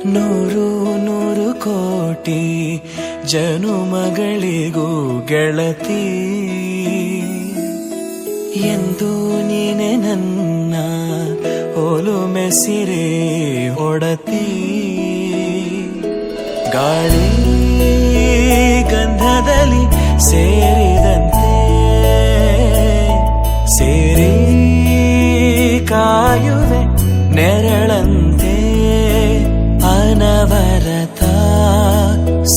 ನೂರು ನೂರು ಕೋಟಿ ಜನುಮಗಳಿಗೂ ಗೆಳತಿ ಎಂದು ನೀನೆ ನನ್ನ ಒಲುಮೆ ಸಿರೆ ಒಡತಿ ಗಾಳಿ ಗಂಧದಲ್ಲಿ ಸೇರಿದಂತೆ ಸೇರಿ ಕಾಯುವೆ ನೆರಳಂತೆ ಅನವರತ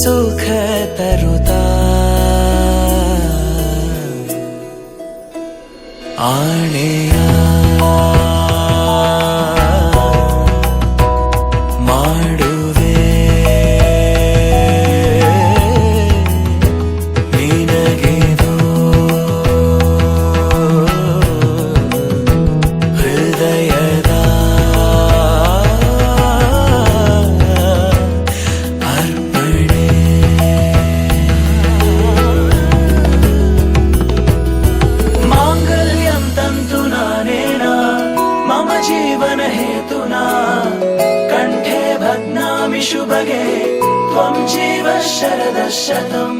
ಸುಖ ತರುತ್ತಾ ಆಣೆಯ ಮಾಡುವೆ ನಿನಗೆದೋ ಹೃದಯದ ಅರ್ಪಣೆ ಮಾಂಗಲ್ಯಂ ತಂತು ನಾನೇನ ಮಮ ಜೀವನ ಹೇತುನಾ ಕಂಠೆ ಭಗ್ನಾಮಿ ಶುಭಗೆ ತ್ವಂ ಜೀವ ಶರದಃ ಶತಂ